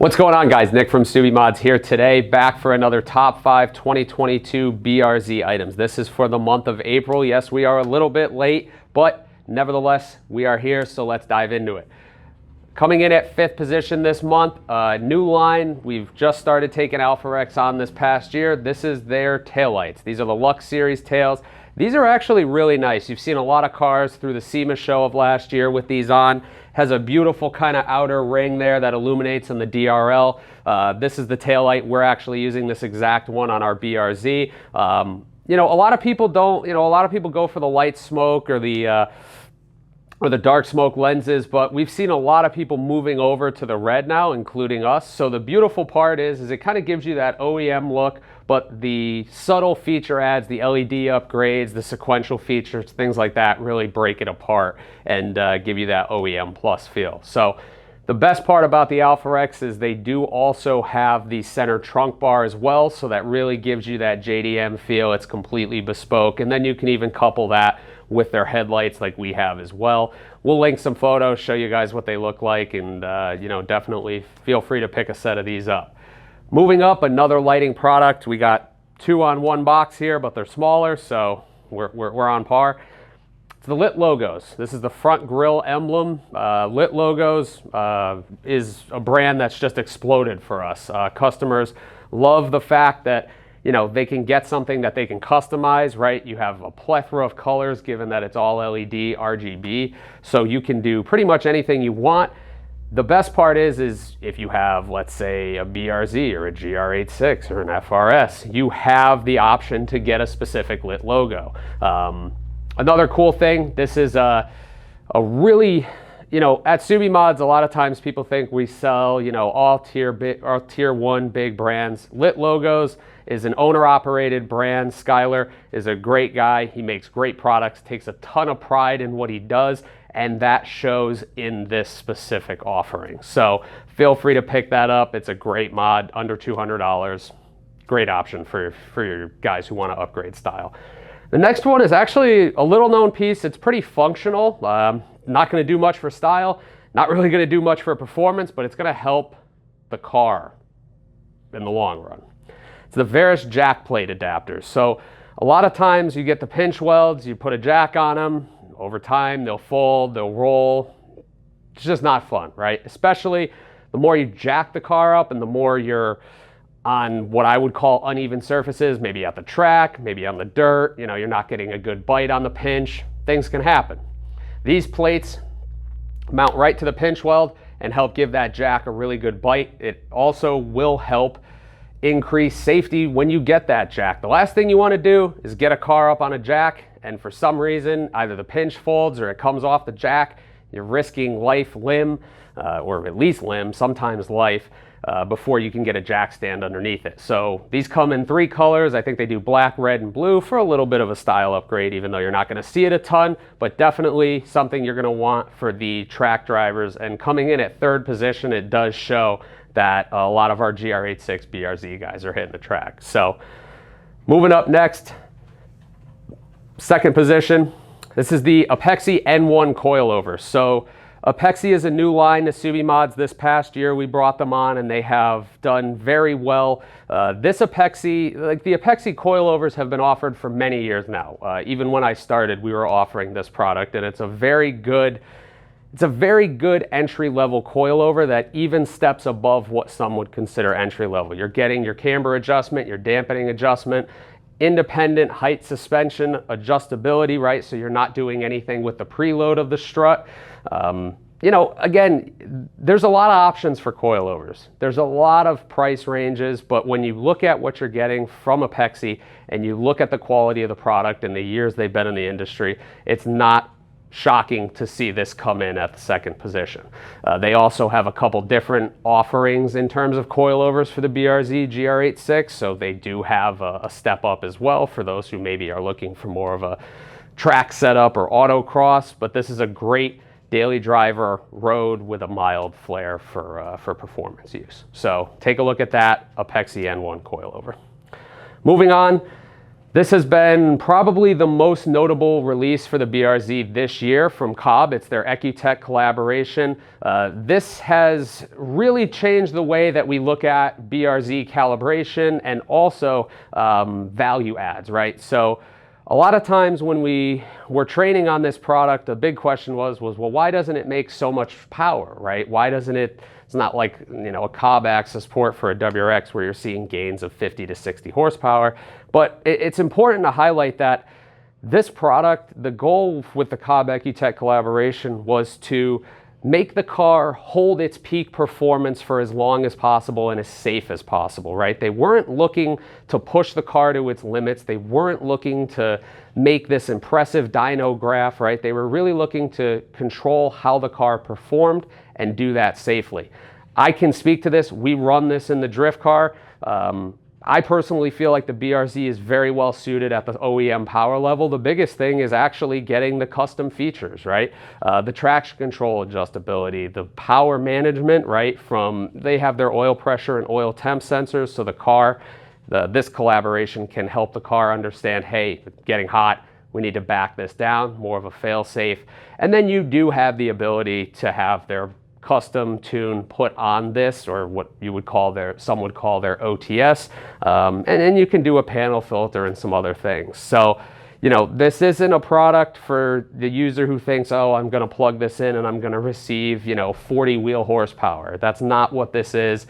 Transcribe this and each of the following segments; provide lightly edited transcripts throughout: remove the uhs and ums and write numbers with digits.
What's going on, guys? Nick from Subimods here today, back for another top 5 2022 BRZ items. This is for the month of April. Yes, we are a little bit late, but nevertheless, we are here, so let's dive into it. Coming in at 5th position this month, new line. We've just started taking Alpharex on this past year. This is their taillights. These are the LUXX-Series tails. These are actually really nice. You've seen a lot of cars through the SEMA show of last year with these on. Has a beautiful kind of outer ring there that illuminates in the DRL. This is the taillight. We're actually using this exact one on our BRZ. You know, a lot of people don't, a lot of people go for the light smoke or the dark smoke lenses, but we've seen a lot of people moving over to the red now, including us. So the beautiful part is it kind of gives you that OEM look, but the subtle feature adds, the LED upgrades, the sequential features, things like that really break it apart and give you that OEM plus feel. So the best part about the Alpharex is they do also have the center trunk bar as well, so that really gives you that JDM feel. It's completely bespoke, and then you can even couple that with their headlights like we have as well. We'll link some photos, show you guys what they look like, and definitely feel free to pick a set of these up. Moving up, another lighting product. We got 2 on 1 box here, but they're smaller, so we're on par. It's the lit logos. This is the front grille emblem. Lit logos is a brand that's just exploded for us. Customers love the fact that they can get something that they can customize, right? You have a plethora of colors given that it's all LED, RGB, so you can do pretty much anything you want. The best part is if you have, let's say, a BRZ or a GR86 or an FRS, you have the option to get a specific lit logo. Another cool thing, this is a really, at Subimods, a lot of times people think we sell, all tier 1 big brands. Lit Logos is an owner-operated brand. Skylar is a great guy. He makes great products, takes a ton of pride in what he does, and that shows in this specific offering. So feel free to pick that up. It's a great mod, under $200. Great option for your guys who want to upgrade style. The next one is actually a little known piece. It's pretty functional. Not going to do much for style, not really going to do much for performance, but it's going to help the car in the long run. It's the Verus jack plate adapters. So a lot of times you get the pinch welds, you put a jack on them, over time they'll fold, they'll roll. It's just not fun, right? Especially the more you jack the car up and the more you're on what I would call uneven surfaces, maybe at the track, maybe on the dirt, you're not getting a good bite on the pinch, things can happen. These plates mount right to the pinch weld and help give that jack a really good bite. It also will help increase safety when you get that jack. The last thing you want to do is get a car up on a jack and for some reason either the pinch folds or it comes off the jack. You're risking life, limb, or at least limb, sometimes life, before you can get a jack stand underneath it. So these come in 3 colors. I think they do black, red, and blue for a little bit of a style upgrade, even though you're not going to see it a ton, but definitely something you're going to want for the track drivers. And coming in at 3rd position, it does show that a lot of our GR86 BRZ guys are hitting the track. So moving up next, 2nd position, this is the Apexi N1 coilover. So Apexi is a new line to Subimods. This past year we brought them on and they have done very well. This Apexi, like the Apexi coilovers, have been offered for many years now. Even when I started, we were offering this product, and it's a very good entry-level coilover that even steps above what some would consider entry-level. You're getting your camber adjustment, your dampening adjustment, independent height suspension, adjustability, right? So you're not doing anything with the preload of the strut. Again, there's a lot of options for coilovers. There's a lot of price ranges, but when you look at what you're getting from Apexi and you look at the quality of the product and the years they've been in the industry, it's not shocking to see this come in at the 2nd position. They also have a couple different offerings in terms of coilovers for the BRZ GR86, so they do have a step up as well for those who maybe are looking for more of a track setup or autocross, but this is a great daily driver road with a mild flare for performance use. So take a look at that Apexi N1 coilover. Moving on, This has been probably the most notable release for the BRZ this year from Cobb. It's their Ecutek collaboration. This has really changed the way that we look at BRZ calibration and also value adds, right? So a lot of times when we were training on this product, a big question was, well, why doesn't it make so much power, right? Why doesn't it, it's not like, you know, a Cobb access port for a WRX where you're seeing gains of 50 to 60 horsepower. But it's important to highlight that this product, the goal with the Cobb Ecutek collaboration was to make the car hold its peak performance for as long as possible and as safe as possible, right? They weren't looking to push the car to its limits. They weren't looking to make this impressive dyno graph, right? They were really looking to control how the car performed and do that safely. I can speak to this. We run this in the drift car. I personally feel like the BRZ is very well suited at the OEM power level. The biggest thing is actually getting the custom features, right? The traction control adjustability, the power management, right? They have their oil pressure and oil temp sensors, so the car, this collaboration can help the car understand, hey, it's getting hot, we need to back this down, more of a fail-safe. And then you do have the ability to have their custom tune put on this, or what you would call some would call their OTS, and then you can do a panel filter and some other things. So, you know, this isn't a product for the user who thinks, oh, I'm going to plug this in and I'm going to receive, you know, 40 wheel horsepower. That's not what this is.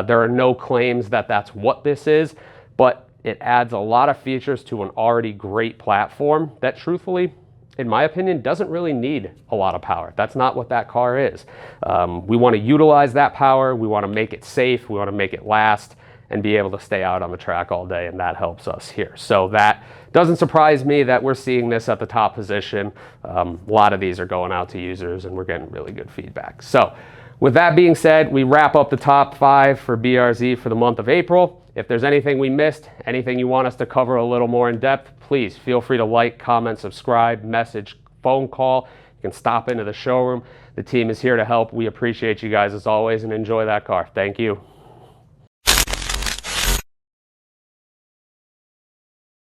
There are no claims that that's what this is, but it adds a lot of features to an already great platform that, truthfully, in my opinion, doesn't really need a lot of power. That's not what that car is. We want to utilize that power. We want to make it safe. We want to make it last and be able to stay out on the track all day, and that helps us here. So that doesn't surprise me that we're seeing this at the top position. A lot of these are going out to users, and we're getting really good feedback. So with that being said, we wrap up the top 5 for BRZ for the month of April. If there's anything we missed, anything you want us to cover a little more in depth, please feel free to like, comment, subscribe, message, phone call. You can stop into the showroom. The team is here to help. We appreciate you guys as always, and enjoy that car. Thank you.